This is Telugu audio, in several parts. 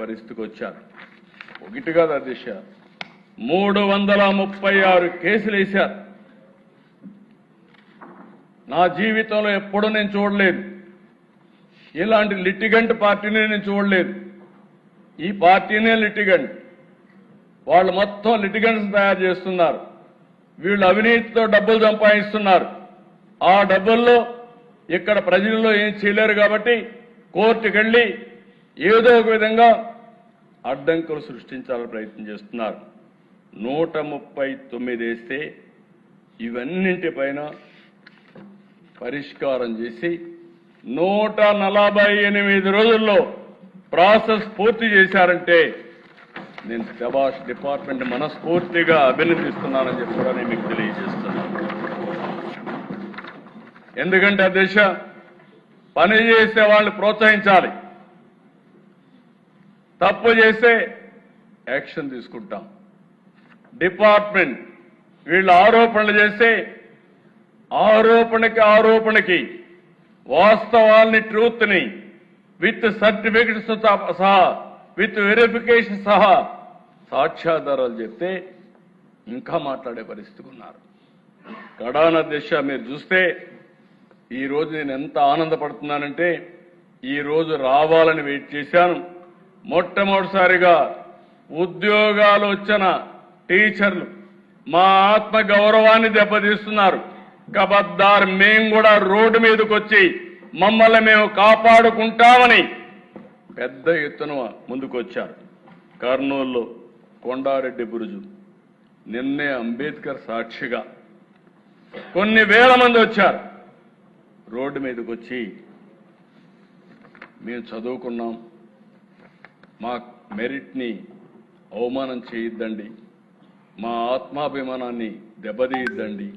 పరిస్థితికి వచ్చారు. ఒకటి కాదు అధ్యక్ష, 336 కేసులు వేశారు. నా జీవితంలో ఎప్పుడూ నేను చూడలేదు, ఇలాంటి లిటిగెంట్ పార్టీని నేను చూడలేదు. ఈ పార్టీనే లిటిగెంట్, వాళ్ళు మొత్తం లిటిగెంట్స్ తయారు చేస్తున్నారు. వీళ్ళు అవినీతితో డబ్బులు సంపాదిస్తున్నారు. ఆ డబ్బుల్లో ఇక్కడ ప్రజల్లో ఏం చేయలేరు కాబట్టి కోర్టుకు వెళ్ళి ఏదో ఒక విధంగా అడ్డంకులు సృష్టించాలని ప్రయత్నం చేస్తున్నారు. 139 వేస్తే ఇవన్నింటిపైన పరిష్కారం చేసి 148 రోజుల్లో ప్రాసెస్ పూర్తి చేశారంటే నేను శభాష్ డిపార్ట్మెంట్ మనస్ఫూర్తిగా అభినందిస్తున్నానని చెప్పి కూడా నేను మీకు తెలియజేస్తున్నాను. ఎందుకంటే అధ్యక్ష, పని చేసే వాళ్ళని ప్రోత్సహించాలి, తప్పు చేస్తే యాక్షన్ తీసుకుంటాం. డిపార్ట్మెంట్ వీళ్ళు ఆరోపణలు చేస్తే ఆరోపణకి వాస్తవాల్ని, ట్రూత్ని విత్ సర్టిఫికెట్స్ సహా, విత్ వెరిఫికేషన్ సహా సాక్ష్యాధారాలు చెప్తే ఇంకా మాట్లాడే పరిస్థితికి ఉన్నారు. కడాన దిశ మీరు చూస్తే ఈ రోజు నేను ఎంత ఆనందపడుతున్నానంటే, ఈ రోజు రావాలని వెయిట్ చేశాను. మొట్టమొదటిసారిగా ఉద్యోగాలు వచ్చిన టీచర్లు మా ఆత్మ గౌరవాన్ని దెబ్బతీస్తున్నారు. కబద్దార్, మేము కూడా రోడ్డు మీదకి వచ్చి మమ్మల్ని మేము కాపాడుకుంటామని పెద్ద ఎత్తున ముందుకొచ్చారు. కర్నూలులో కొండారెడ్డి బురుజు, నిన్నే అంబేద్కర్ సాక్షిగా కొన్ని వేల మంది వచ్చారు. రోడ్డు మీదకి వచ్చి మేము చదువుకున్నాం, మా మెరిట్ని అవమానం చేయొద్దండి, మా ఆత్మాభిమానాన్ని దెబ్బతీయద్దండి,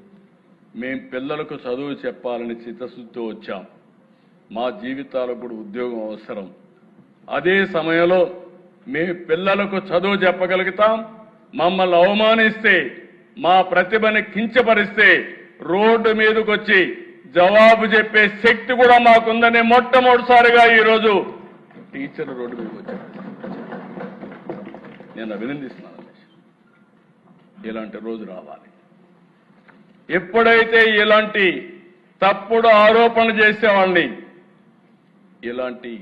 మేం పిల్లలకు చదువు చెప్పాలని చిత్తశుద్ధితో వచ్చాం, మా జీవితాలకు కూడా ఉద్యోగం అవసరం. అదే సమయంలో మేము పిల్లలకు చదువు చెప్పగలుగుతాం, మమ్మల్ని అవమానిస్తే, మా ప్రతిభని కించపరిస్తే రోడ్డు మీదకి వచ్చి జవాబు చెప్పే శక్తి కూడా మాకుందని మొట్టమొదటిసారిగా ఈరోజు టీచర్లు రోడ్డు మీదకి వచ్చారు. నేను అభినందిస్తున్నాను. ఇలాంటి రోజు రావాలి. ఎప్పుడైతే ఇలాంటి తప్పుడు ఆరోపణలు చేసేవాళ్ళని, ఇలాంటి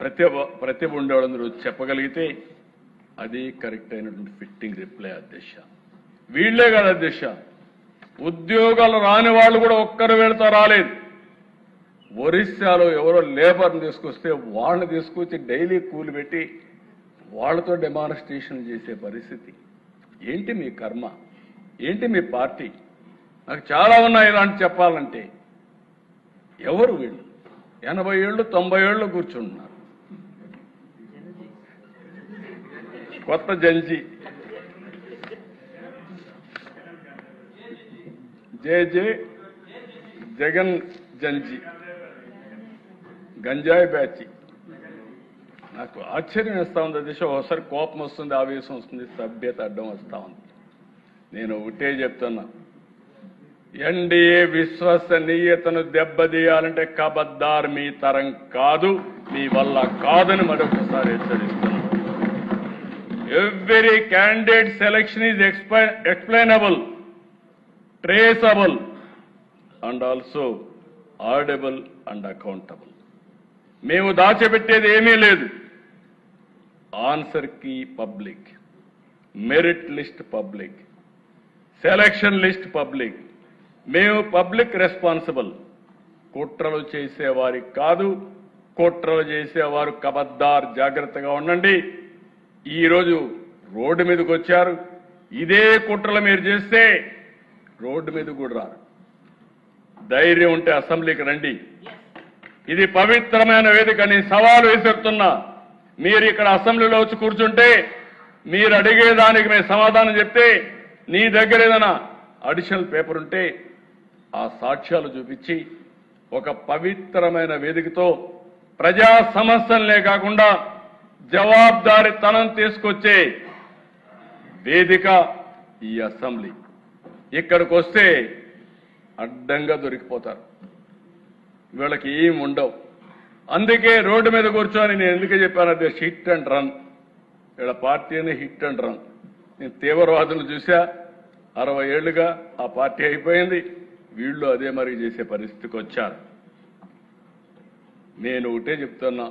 ప్రతిభ ఉండేవాళ్ళందరూ చెప్పగలిగితే అది కరెక్ట్ అయినటువంటి ఫిట్టింగ్ రిప్లై అధ్యక్ష. వీళ్లే కాదు అధ్యక్ష, ఉద్యోగాలు రాని వాళ్ళు కూడా ఒక్కరు వెళ్తా రాలేదు. ఒరిస్సాలో ఎవరో లేబర్ని తీసుకొస్తే వాళ్ళని తీసుకొచ్చి డైలీ కూలి పెట్టి వాళ్ళతో డెమాన్స్ట్రేషన్ చేసే పరిస్థితి. ఏంటి మీ కర్మ, ఏంటి మీ పార్టీ? నాకు చాలా ఉన్నాయి ఇలాంటి చెప్పాలంటే. ఎవరు వీళ్ళు? 80 ఏళ్ళు 90 ఏళ్ళు కూర్చుంటున్నారు. కొత్త జంజీ జే జగన్ జంజీ గంజాయి బ్యాచి. నాకు ఆశ్చర్యం వేస్తా ఉంది దిశ. ఒకసారి కోపం వస్తుంది, ఆవేశం వస్తుంది, సభ్యత అడ్డం వస్తా ఉంది. నేను ఒకటే చెప్తున్నా, ఎన్డీఏ విశ్వసనీయతను దెబ్బతీయాలంటే కబద్దార్ మీ తరం కాదు, మీ వల్ల కాదని మరొకసారి హెచ్చరిస్తున్నాను. Every candidate selection is explainable, traceable and also audible and accountable. మేము దాచిపెట్టేది ఏమీ లేదు. Answer key public, merit list public, selection list public. మేము పబ్లిక్ రెస్పాన్సిబుల్. కుట్రలు చేసేవారికి కాదు, కుట్రలు చేసేవారు కబద్దార్, జాగ్రత్తగా ఉండండి. ఈరోజు రోడ్డు మీదకి వచ్చారు. ఇదే కుట్రలు మీరు చేస్తే రోడ్డు మీద కూడా రారు. ధైర్యం ఉంటే అసెంబ్లీకి రండి. ఇది పవిత్రమైన వేదిక. నేను సవాలు విసురుతున్నా. మీరు ఇక్కడ అసెంబ్లీలో వచ్చి కూర్చుంటే మీరు అడిగేదానికి మేము సమాధానం చెప్తే, నీ దగ్గర ఏదైనా అడిషనల్ పేపర్ ఉంటే ఆ సాక్ష్యాలు చూపించి ఒక పవిత్రమైన వేదికతో ప్రజా సమస్యలనే కాకుండా జవాబుదారీతనం తీసుకొచ్చే వేదిక ఈ అసెంబ్లీ. ఇక్కడికి వస్తే అడ్డంగా దొరికిపోతారు. వీళ్ళకి ఏం ఉండవు. అందుకే రోడ్డు మీద కూర్చొని నేను ఎందుకు చెప్పాను అదే హిట్ అండ్ రన్. ఇక్కడ పార్టీని హిట్ అండ్ రన్. నేను తీవ్రవాదులు చూసా, 60 ఏళ్లుగా ఆ పార్టీ అయిపోయింది. వీళ్ళు అదే మరి చేసే పరిస్థితికి వచ్చారు. నేను ఒకటే చెప్తున్నా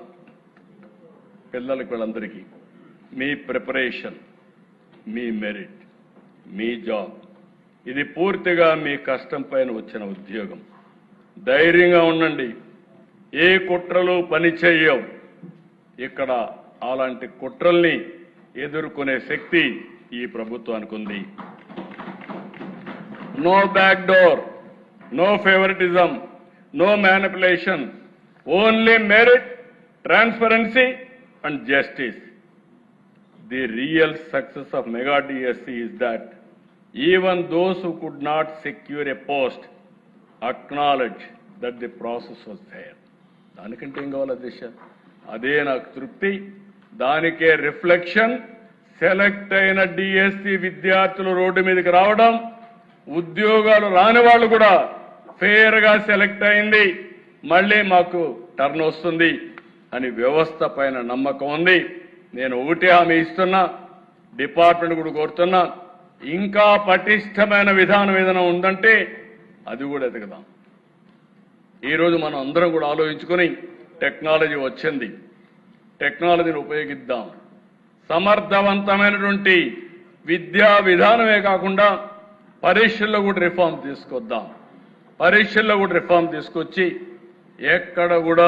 పిల్లలకి, వీళ్ళందరికీ, మీ ప్రిపరేషన్, మీ మెరిట్, మీ జాబ్, ఇది పూర్తిగా మీ కష్టం పైన వచ్చిన ఉద్యోగం. ధైర్యంగా ఉండండి. ఏ కుట్రలు పని చేయవు. ఇక్కడ అలాంటి కుట్రల్ని ఎదుర్కొనే శక్తి ఈ ప్రభుత్వానికి ఉంది. No back door, no favouritism, no manipulation, only merit, transparency and justice. The real success of Mega DSC is that even those who could not secure a post acknowledge that the process was fair. దానికంటే ఏం కావాలి దిశ? అదే నాకు తృప్తి. దానికే రిఫ్లెక్షన్. సెలెక్ట్ అయిన డిఎస్సి విద్యార్థులు రోడ్డు మీదకి రావడం, ఉద్యోగాలు రాని వాళ్ళు కూడా ఫెయిర్ గా సెలెక్ట్ అయింది, మళ్ళీ మాకు టర్న్ వస్తుంది అని వ్యవస్థ పైన నమ్మకం ఉంది. నేను ఒకటే హామీ ఇస్తున్నా, డిపార్ట్మెంట్ కూడా కోరుతున్నా, ఇంకా పటిష్టమైన విధానం ఏదైనా ఉందంటే అది కూడా ఎదగదాం. ఈరోజు మనం అందరం కూడా ఆలోచించుకొని టెక్నాలజీ వచ్చింది, టెక్నాలజీని ఉపయోగిద్దాం. సమర్థవంతమైనటువంటి విద్యా విధానమే కాకుండా పరీక్షల్లో కూడా రిఫార్మ్ తీసుకొద్దాం. పరీక్షల్లో కూడా రిఫార్మ్ తీసుకొచ్చి ఎక్కడ కూడా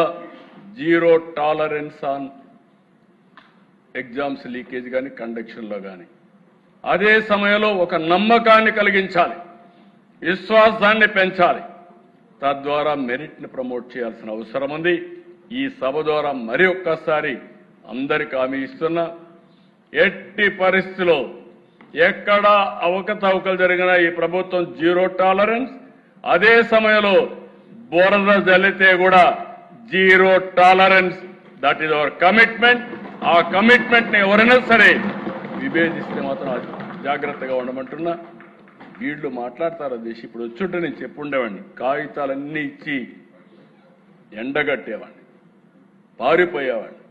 zero tolerance on exams leakage కానీ కండక్షన్లో కానీ. అదే సమయంలో ఒక నమ్మకాన్ని కలిగించాలి, విశ్వాసాన్ని పెంచాలి. తద్వారా మెరిట్ని ప్రమోట్ చేయాల్సిన అవసరం ఉంది. ఈ సభ ద్వారా మరి ఒక్కసారి అందరికీ హామీ ఇస్తున్నా, ఎట్టి పరిస్థితిలో ఎక్కడా అవకతవకలు జరిగినా ఈ ప్రభుత్వం జీరో టాలరెన్స్. అదే సమయంలో బురద జల్లితే కూడా zero tolerance. That is our commitment. ఆ కమిట్మెంట్ ని ఎవరైనా సరే విభేదిస్తే మాత్రం జాగ్రత్తగా ఉండమంటున్నా. వీళ్ళు మాట్లాడతారు దేశం. ఇప్పుడు వచ్చుంటే నేను చెప్పుండేవాడిని, కాగితాలన్నీ ఇచ్చి ఎండగట్టేవాడిని, పారిపోయేవాడిని.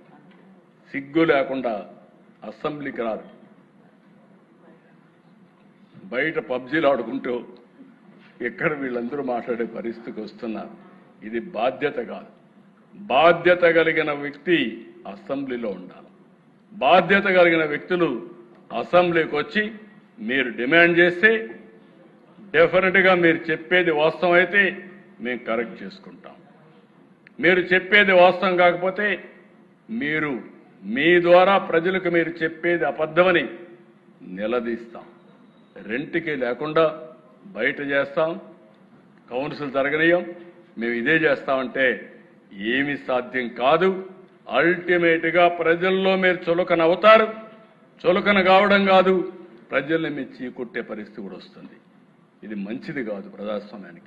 సిగ్గు లేకుండా అసెంబ్లీకి రారు, బయట పబ్జీలు ఆడుకుంటూ ఎక్కడ వీళ్ళందరూ మాట్లాడే పరిస్థితికి వస్తున్నారు. ఇది బాధ్యత కాదు. బాధ్యత కలిగిన వ్యక్తి అసెంబ్లీలో ఉండాలి. బాధ్యత కలిగిన వ్యక్తులు అసెంబ్లీకి వచ్చి మీరు డిమాండ్ చేస్తే డెఫినెట్గా మీరు చెప్పేది వాస్తవం అయితే మేము కరెక్ట్ చేసుకుంటాం. మీరు చెప్పేది వాస్తవం కాకపోతే మీరు మీ ద్వారా ప్రజలకు మీరు చెప్పేది అబద్ధమని నిలదీస్తాం. రెంట్కి లేకుండా బయట చేస్తాం, కౌన్సిల్ జరగనీయం, మేము ఇదే చేస్తామంటే ఏమీ సాధ్యం కాదు. అల్టిమేట్ గా ప్రజల్లో మీరు చులకన అవుతారు. చులకన కావడం కాదు, ప్రజల్ని మెచ్చి కొట్టే పరిస్థితి కూడా వస్తుంది. ఇది మంచిది కాదు ప్రజాస్వామ్యానికి.